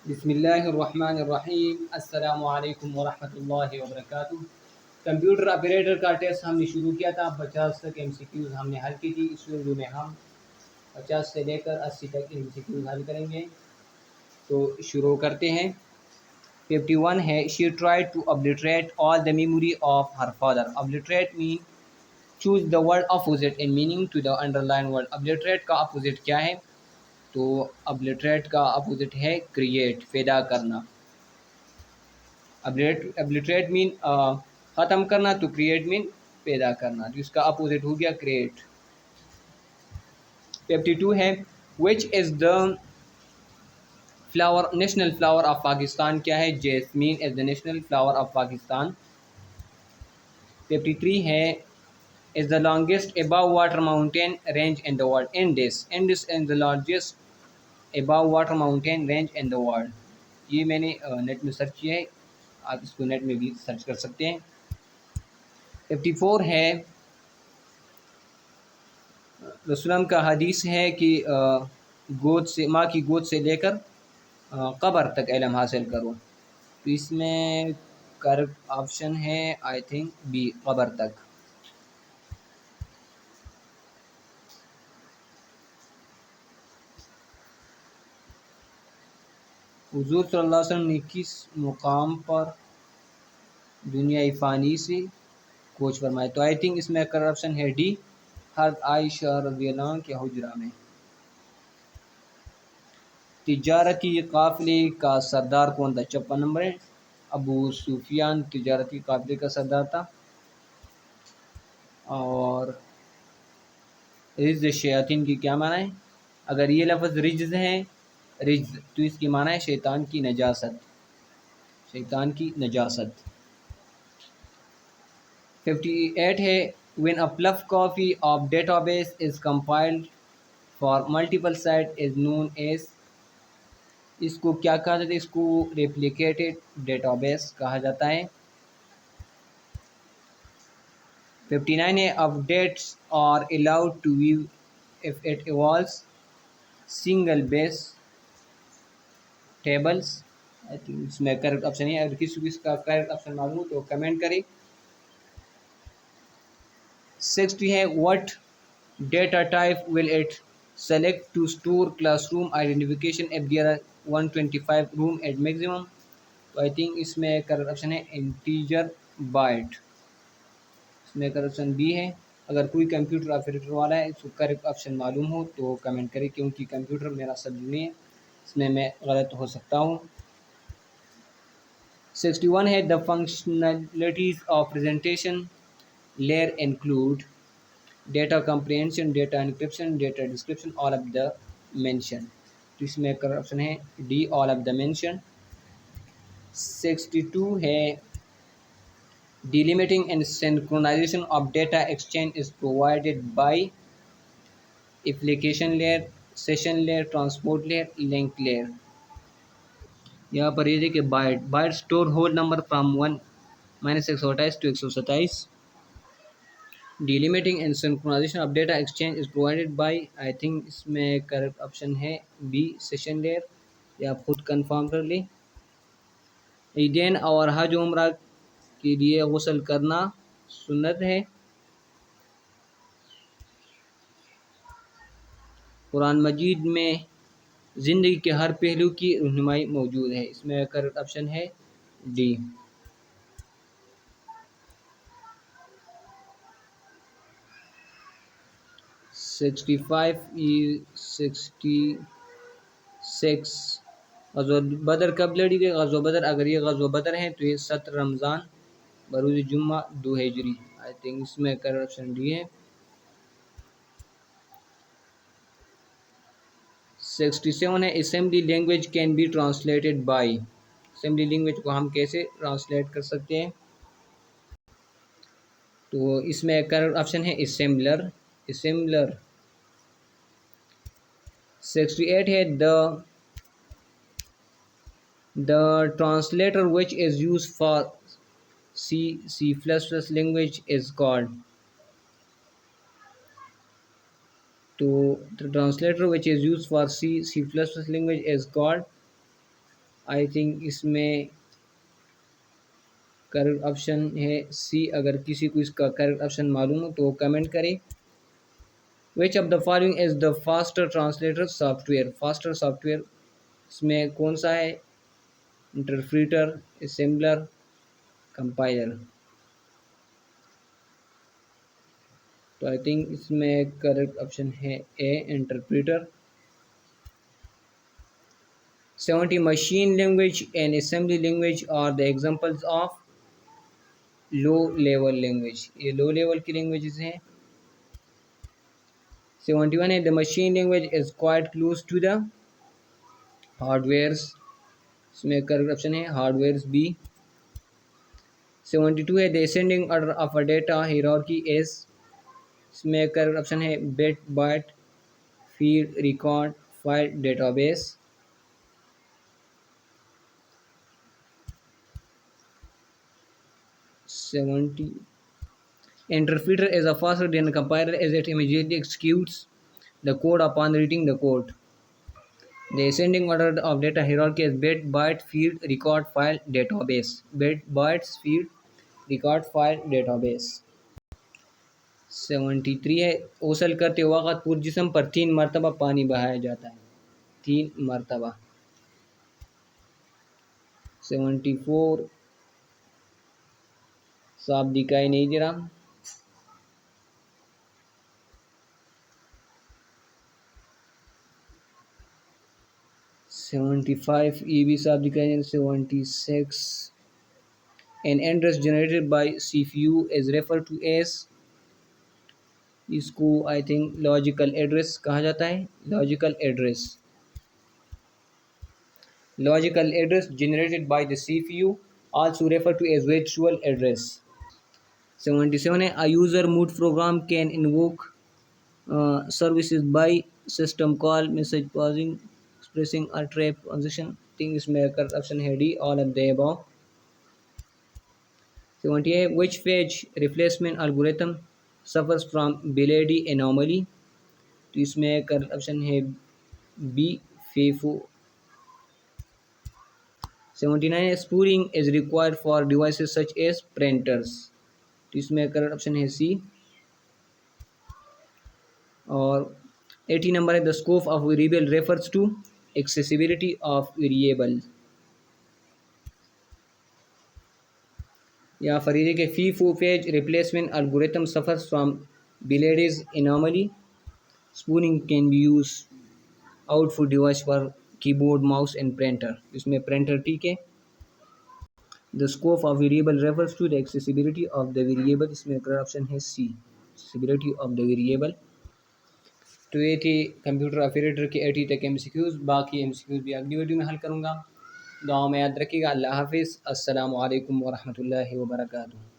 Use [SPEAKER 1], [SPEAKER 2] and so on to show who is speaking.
[SPEAKER 1] बिस्मिल्लाहिर्रहमानिर्रहीम अस्सलामु अलैकुम वरहमतुल्लाहि वबरकातुहू। कंप्यूटर ऑपरेटर का टेस्ट हमने शुरू किया था। 50 तक एमसीक्यूज़ हमने हल की थी। इस वीडियो में हम 50 से लेकर 80 तक एमसीक्यूज़ हल करेंगे। तो शुरू करते हैं। 51 है, she tried to obliterate all the memory of her father. Obliterate mean choose the word opposite in meaning to the underline word. Obliterate का अपोजिट क्या है? तो ऑब्लिटरेट का अपोजिट है क्रिएट, पैदा करना। ऑब्लिटरेट मीन ख़त्म करना, तो क्रिएट मीन पैदा करना, तो इसका अपोजिट हो गया क्रिएट। 52 है, which is the flower national flower of Pakistan. क्या है? Jasmine is the national flower of Pakistan. 53 है, is the longest above water mountain range in the world. Indus is the largest above water mountain range in the world. ये मैंने net में search किया है, आप इसको नेट में भी सर्च कर सकते हैं। 54 है, रसूलम का हदीस है कि गोद से, माँ की गोद से लेकर कब्र तक इल्म हासिल करो। तो इसमें करेक्ट ऑप्शन है आई थिंक बी, कब्र तक। हुजूर सल्लल्लाहु अलैहि वसल्लम ने किस मुकाम पर दुनियाई फ़ानी से कोच फरमाया? तो आई थिंक इसमें करेक्ट ऑप्शन है डी, हज़रत आयशा रज़ियल्लाहु अन्हा के हुजरा में। तिजारती काफ़िले का सरदार कौन था? 54 नंबर है, अबू सुफियान तिजारती काफ़िले का सरदार था। और रिज़ शयातीन की क्या माना है? अगर ये लफ्ज़ रिज्ज़ है, रिज्ज़, तो इसकी माना है शैतान की नजासत, शैतान की नजासत। 58 है, when a fluff copy of database is compiled for multiple site is known as. इसको क्या कहा जाता है? इसको रेप्लिकेटेड डेटाबेस कहा जाता है। 59 है, updates are allowed to view if it evolves single base tables. I think इसमें करेक्ट ऑप्शन है। अगर किसी को इसका करेक्ट ऑप्शन मालूम हो तो कमेंट करें। 60 है, what data type will it select to store classroom identification if there are 125 room at maximum. तो आई थिंक इसमें करेक्ट ऑप्शन है इंटीजर बाइट। इसमें करेक्ट ऑप्शन बी है। अगर कोई कंप्यूटर ऑपरेटर वाला है इसको करेक्ट ऑप्शन मालूम हो तो कमेंट करें, क्योंकि कंप्यूटर मेरा सब्जेक्ट नहीं है, इसमें मैं गलत हो सकता हूँ। 61 है, the functionalities of presentation layer include data comprehension, data encryption, data description, all of the mention. तो इसमें करेक्ट ऑप्शन है D, all of the mention. 62 है, delimiting and synchronization of data exchange is provided by application layer, session layer, transport layer, link layer। यहाँ पर ये देखिए, byte byte store whole number from 1-128 to 127। Delimiting and synchronisation of data exchange is provided by, I think इसमें correct option है B, session layer. या आप खुद confirm कर लें। ईदेन और हज उम्रा के लिए गुस्ल करना सुन्नत है। कुरान मजीद में ज़िंदगी के हर पहलू की रहनुमाई मौजूद है। इसमें करेक्ट ऑप्शन है डी। 65 66 गज़वा बदर कब लड़ी गई? गज़वा बदर, अगर ये गज़वा बदर है तो ये 17 रमज़ान बरूज़ जुम्मा 2 हिजरी। आई थिंक इसमें करेक्ट ऑप्शन डी है। 67 है, assembly language can be translated bye. Assembly language को हम कैसे ट्रांसलेट कर सकते हैं? तो इसमें करेक्ट ऑप्शन है असेंबलर, असेंबलर। 68 है, the translator which is used for C++ language is called। तो the translator which is used for C++ language is called I think इसमें करेक्ट ऑप्शन है सी। अगर किसी को इसका करेक्ट ऑप्शन मालूम हो तो कमेंट करें। Which of the following is the faster translator software? Faster software इसमें कौन सा है? Interpreter, assembler, compiler. तो आई थिंक इसमें करेक्ट ऑप्शन है ए, interpreter. 70 machine language and assembly language are the examples of low level language. ये low level की languages हैं। 71 है the machine language is quite close to the hardwares. इसमें correct option है hardwares B. 72 है the ascending order of a data hierarchy is. इसमें correct option है bit, byte, field, record, file, database. 70 interpreter is a faster than a compiler as it immediately executes the code upon reading the code. The ascending order of data hierarchy is bit, byte, field, record, file, database. Bit, bytes, field, record, file, database. 73 है ओसल करते वक़्त पुरजिस्म पर 3 मरतबा पानी बहाया जाता है। 3 मरतबा। 74 साफ दिखाई नहीं दे रहा। 75 ये भी साफ दिखाई दे रहा। 76 an address generated by CPU is referred to as। इसको आई थिंक लॉजिकल एड्रेस कहा जाता है। Logical address. Logical address generated by the CPU also referred to as virtual address। 77 है a user mode program can invoke services by system call, message passing, expressing or trap transaction। think इसमें correct option है D, all of the above। 78 which page replacement algorithm suffers from Biledi anomaly। तो इसमें correct option है B, FIFO. 79 spooling is required for devices such as printers. तो इसमें correct option है सी। और 80 number है the scope of variable refers to accessibility of variable. या फरीदे के FIFO page replacement algorithm suffers from Belady's anomaly. Spooling can be use output device for keyboard, mouse and printer. इसमें printer ठीक है। The scope of variable refers to the accessibility of the variable. इसमें correct option है C, accessibility of the variable. तो ये थी computer operator के 80 तक MCQs। बाकी MCQs भी अगली वीडियो में हल करूँगा। दुआ में याद रखिएगा। अल्लाह हाफिज़। अस्सलामु अलैकुम वरहमतुल्लाहि वबरकातुहू।